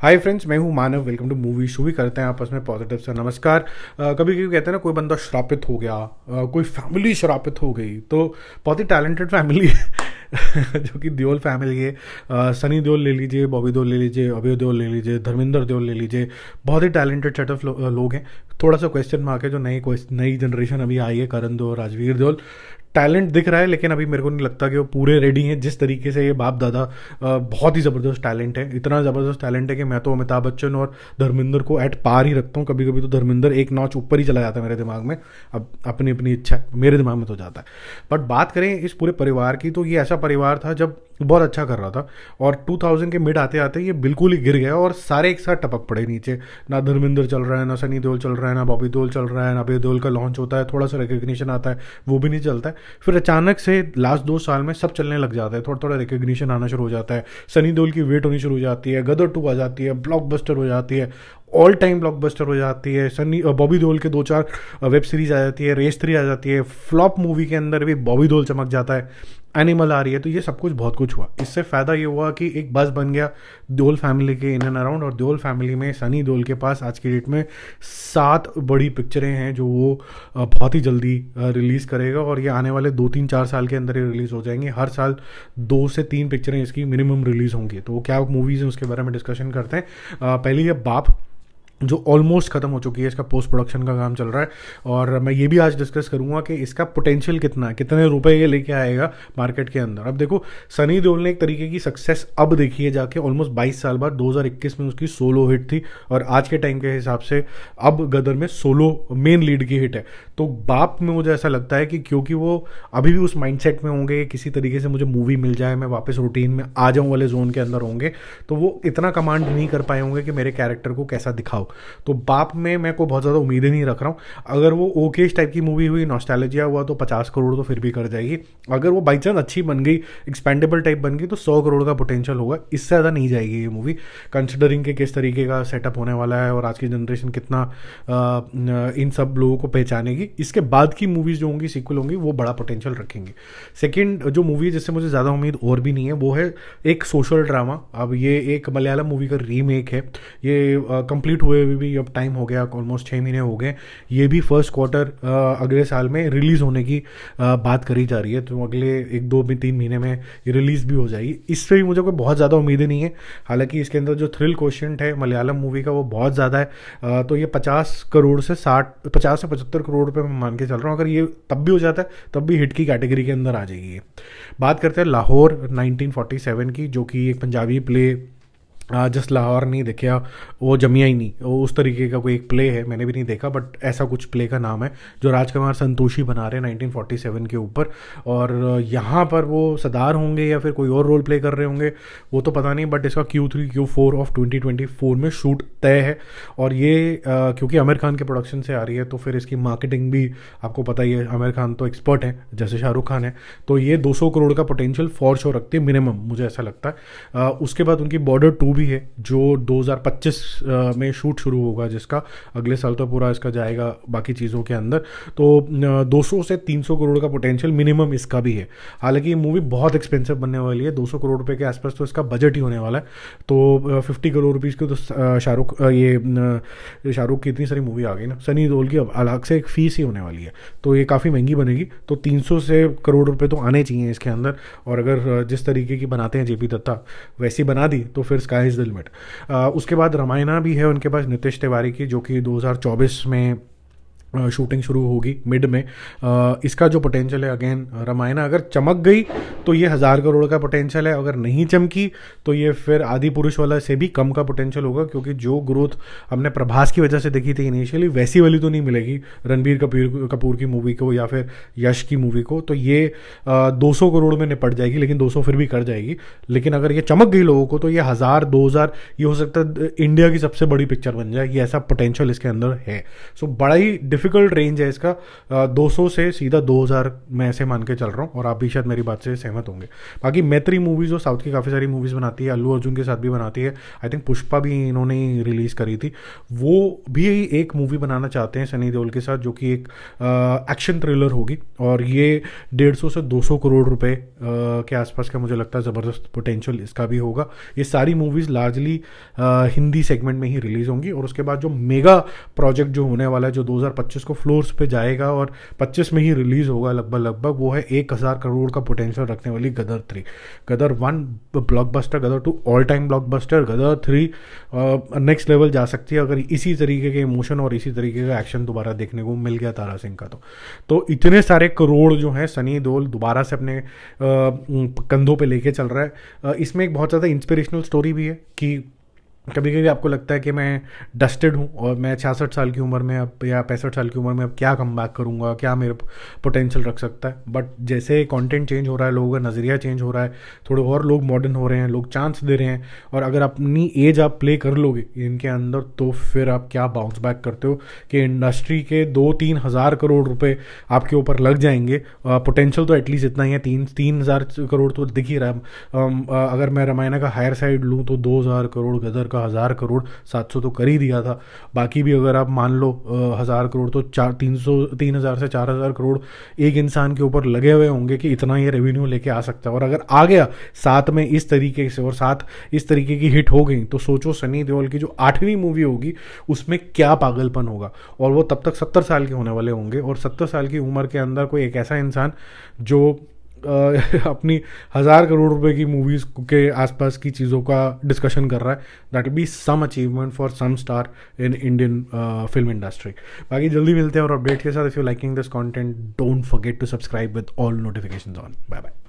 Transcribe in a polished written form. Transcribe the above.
Hi friends, मैं हूं मानव। Welcome two movie. शुरू करते हैं आपस में पॉजिटिव से नमस्कार। कभी कभी कहते हैं ना, कोई बंदा श्रापित हो गया, कोई फैमिली श्रापित हो गई, तो बहुत ही टैलेंटेड फैमिली जो कि देओल फैमिली है। सनी देओल ले लीजिए, बॉबी देओल ले लीजिए, अभय देओल ले लीजिए, धर्मेंद्र देओल ले लीजिए। बहुत ही टैलेंटेड सेट ऑफ लोग हैं। थोड़ा सा क्वेश्चन मार्क है जो नई जनरेशन अभी आई है, करण देओल, राजवीर देओल। टैलेंट दिख रहा है, लेकिन अभी मेरे को नहीं लगता कि वो पूरे रेडी हैं। जिस तरीके से ये बाप दादा, बहुत ही ज़बरदस्त टैलेंट है। इतना ज़बरदस्त टैलेंट है कि मैं तो अमिताभ बच्चन और धर्मेंद्र को एट पार ही रखता हूँ। कभी कभी तो धर्मेंद्र एक नॉच ऊपर ही चला जाता है मेरे दिमाग में। अब अपनी अपनी इच्छा मेरे दिमाग में तो जाता है। बट बात करें इस पूरे परिवार की, तो ये ऐसा परिवार था जब बहुत अच्छा कर रहा था, और 2000 के मिड आते आते ये बिल्कुल ही गिर गया और सारे एक साथ टपक पड़े नीचे। ना धर्मेंद्र चल रहा है, ना सनी देओल चल रहा है, ना बॉबी देओल चल रहा है, ना अभय देओल का लॉन्च होता है, थोड़ा सा रिकग्निशन आता है, वो भी नहीं चलता है। फिर अचानक से लास्ट 2 साल में सब चलने लग जाता है, थोड़ा थोड़ा रिकग्निशन आना शुरू हो जाता है। सनी देओल की वेट होनी शुरू हो जाती है, गदर 2 आ जाती है, ब्लॉकबस्टर हो जाती है, ऑल टाइम ब्लॉकबस्टर हो जाती है। बॉबी देओल के 2-4 वेब सीरीज आ जाती है, रेस 3 आ जाती है। फ्लॉप मूवी के अंदर भी बॉबी देओल चमक जाता है, एनिमल आ रही है। तो ये सब कुछ बहुत कुछ हुआ। इससे फ़ायदा ये हुआ कि एक बस बन गया देओल फैमिली के इन एंड अराउंड। और देओल फैमिली में सनी देओल के पास आज की डेट में 7 बड़ी पिक्चरें हैं जो वो बहुत ही जल्दी रिलीज़ करेगा, और ये आने वाले 2-3-4 साल के अंदर ही रिलीज़ हो जाएंगी। हर साल 2 से 3 पिक्चरें इसकी मिनिमम रिलीज़ होंगी। तो वो क्या मूवीज़ हैं उसके बारे में डिस्कशन करते हैं। पहली है बाप, जो ऑलमोस्ट खत्म हो चुकी है। इसका पोस्ट प्रोडक्शन का काम चल रहा है, और मैं ये भी आज डिस्कस करूंगा कि इसका पोटेंशियल कितना है, कितने रुपए ये लेके आएगा मार्केट के अंदर। अब देखो, सनी देओल ने एक तरीके की सक्सेस अब देखी है जाके, ऑलमोस्ट 22 साल बाद। 2021 में उसकी सोलो हिट थी, और आज के टाइम के हिसाब से अब गदर में सोलो मेन लीड की हिट है। तो बाप में मुझे ऐसा लगता है कि क्योंकि वो अभी भी उस माइंडसेट में होंगे, किसी तरीके से मुझे मूवी मिल जाए, मैं वापस रूटीन में आ जाऊं वाले जोन के अंदर होंगे, तो वो इतना कमांड नहीं कर पाए होंगे कि मेरे कैरेक्टर को कैसा दिखाओ। तो बाप में मैं को बहुत ज़्यादा उम्मीदें नहीं रख रहा हूँ। अगर वो ओके टाइप की मूवी हुई, नॉस्टैल्जिया हुआ, तो 50 करोड़ तो फिर भी कर जाएगी। अगर वो बाई चांस अच्छी बन गई, एक्सपेंडेबल टाइप बन गई, तो 100 करोड़ का पोटेंशियल होगा। इससे ज़्यादा नहीं जाएगी ये मूवी, कंसिडरिंग के किस तरीके का सेटअप होने वाला है और आज की जनरेशन कितना इन सब लोगों को पहचानेगी। इसके बाद की मूवीज़ जो होंगी, सीक्वल होंगी, वो बड़ा पोटेंशियल रखेंगे। सेकेंड जो मूवी जिससे मुझे ज़्यादा उम्मीद और भी नहीं है, वो है एक सोशल ड्रामा। अब ये एक मलयालम मूवी का रीमेक है। ये कंप्लीट हुए भी अब टाइम हो गया, ऑलमोस्ट 6 महीने हो गए। ये भी फर्स्ट क्वार्टर अगले साल में रिलीज होने की बात करी जा रही है। तो अगले 1-2-3 महीने में ये रिलीज भी हो जाएगी। इससे भी मुझे कोई बहुत ज़्यादा उम्मीदें नहीं है। हालांकि इसके अंदर जो थ्रिल क्वेश्चन है मलयालम मूवी का, वो बहुत ज़्यादा है। तो ये 50 करोड़ से 75 करोड़ रुपये मैं मान के चल रहा हूँ। अगर ये तब भी हो जाता है, तब भी हिट की कैटेगरी के अंदर आ जाएगी। बात करते हैं लाहौर 1947 की, जो कि एक पंजाबी प्ले, जस्ट लाहौर नहीं देखा, वो जमिया ही नहीं, वो उस तरीके का कोई एक प्ले है। मैंने भी नहीं देखा, बट ऐसा कुछ प्ले का नाम है जो राजकुमार संतोषी बना रहे हैं 1947 के ऊपर। और यहाँ पर वो सरदार होंगे या फिर कोई और रोल प्ले कर रहे होंगे, वो तो पता नहीं। बट इसका Q3 Q4 ऑफ 2024 में शूट तय है। और ये क्योंकि आमिर खान के प्रोडक्शन से आ रही है, तो फिर इसकी मार्केटिंग भी आपको पता ही है। आमिर खान तो एक्सपर्ट है, जैसे शाहरुख खान है। तो ये 200 करोड़ का पोटेंशियल फॉर शो रखती है मिनिमम, मुझे ऐसा लगता है। उसके बाद उनकी बॉर्डर 2 भी है, जो 2025 में शूट शुरू होगा, जिसका अगले साल तो पूरा इसका जाएगा बाकी चीज़ों के अंदर। तो 200 से 300 करोड़ का पोटेंशियल मिनिमम इसका भी है। हालांकि ये मूवी बहुत एक्सपेंसिव बनने वाली है, 200 करोड़ रुपए के आसपास तो इसका बजट ही होने वाला है। तो 50 करोड़ रुपीज़ की तो शाहरुख की इतनी सारी मूवी आ गई ना, सनी देओल की अलग से एक फीस ही होने वाली है। तो ये काफ़ी महंगी बनेगी। तो 300 से करोड़ रुपए तो आने चाहिए इसके अंदर। और अगर जिस तरीके की बनाते हैं JP दत्ता, वैसी बना दी तो फिर स्काई इज द लिमिट। उसके बाद रामायणा भी है उनके पास, नितेश तिवारी की, जो कि 2024 में शूटिंग शुरू होगी मिड में। इसका जो पोटेंशियल है, अगेन रामायण अगर चमक गई तो ये 1000 करोड़ का पोटेंशियल है। अगर नहीं चमकी तो ये फिर आदि पुरुष वाला से भी कम का पोटेंशियल होगा, क्योंकि जो ग्रोथ हमने प्रभास की वजह से देखी थी इनिशियली, वैसी वाली तो नहीं मिलेगी रणबीर कपूर की मूवी को या फिर यश की मूवी को। तो ये 200 करोड़ में निपट जाएगी, लेकिन 200 फिर भी कर जाएगी। लेकिन अगर ये चमक गई लोगों को, तो ये 1000-2000 ये हो सकता है इंडिया की सबसे बड़ी पिक्चर बन जाए। ये ऐसा पोटेंशियल इसके अंदर है। सो बड़ा ही डिफ़िकल्ट रेंज है इसका, 200 से सीधा 2000 मैं ऐसे मान के चल रहा हूँ, और आप भी शायद मेरी बात से सहमत होंगे। बाकी मैत्री मूवीज़ जो साउथ की काफ़ी सारी मूवीज़ बनाती है, अल्लू अर्जुन के साथ भी बनाती है, आई थिंक पुष्पा भी इन्होंने रिलीज़ करी थी, वो भी एक मूवी बनाना चाहते हैं सनी देओल के साथ, जो कि एक एक्शन थ्रिलर होगी, और ये 150 से 200 करोड़ रुपए के आसपास का मुझे लगता है ज़बरदस्त पोटेंशियल इसका भी होगा। ये सारी मूवीज़ लार्जली हिंदी सेगमेंट में ही रिलीज़ होंगी, और उसके बाद जो मेगा प्रोजेक्ट जो होने वाला है, जो 2025 को फ्लोर्स पे जाएगा और 25 में ही रिलीज़ होगा लगभग, वो है 1000 करोड़ का पोटेंशियल रखने वाली गदर 3। गदर 1 ब्लॉकबस्टर, गदर 2 ऑल टाइम ब्लॉकबस्टर, गदर 3 नेक्स्ट लेवल जा सकती है अगर इसी तरीके के इमोशन और इसी तरीके का एक्शन दोबारा देखने को मिल गया तारा सिंह का। तो इतने सारे करोड़ जो हैं सनी देओल दोबारा से अपने कंधों पे लेके चल रहा है। इसमें एक बहुत ज़्यादा इंस्पिरेशनल स्टोरी भी है कि कभी कभी आपको लगता है कि मैं डस्टेड हूँ और मैं 66 साल की उम्र में अब या 65 साल की उम्र में अब क्या कम बैक करूँगा, क्या मेरे पोटेंशियल रख सकता है। बट जैसे कंटेंट चेंज हो रहा है, लोगों का नज़रिया चेंज हो रहा है, थोड़े और लोग मॉडर्न हो रहे हैं, लोग चांस दे रहे हैं, और अगर अपनी एज आप प्ले कर लोगे इनके अंदर, तो फिर आप क्या बाउंस बैक करते हो कि इंडस्ट्री के 2-3 हज़ार करोड़ रुपए आपके ऊपर लग जाएंगे। पोटेंशियल तो एटलीस्ट इतना ही है, 3,000 करोड़ तो दिख ही रहा है। अगर मैं रामायण का हायर साइड लूँ तो 2,000 करोड़, गदर 1000 करोड़, 700 तो कर ही दिया था। बाकी भी अगर आप मान लो 1000 करोड़, तो 3,000 से 4,000 करोड़ एक इंसान के ऊपर लगे हुए होंगे कि इतना ये रेवेन्यू लेके आ सकता है। और अगर आ गया साथ में इस तरीके से और साथ इस तरीके की हिट हो गई, तो सोचो सनी देओल की जो 8वीं मूवी होगी उसमें क्या पागलपन होगा। और वो तब तक 70 साल के होने वाले होंगे, और 70 साल की उम्र के अंदर कोई एक ऐसा इंसान जो अपनी 1000 करोड़ रुपए की मूवीज़ के आसपास की चीज़ों का डिस्कशन कर रहा है, that will be some achievement for some star in Indian film industry. बाकी जल्दी मिलते हैं और अपडेट के साथ। If you liking this content, don't forget to subscribe with all notifications on. Bye bye.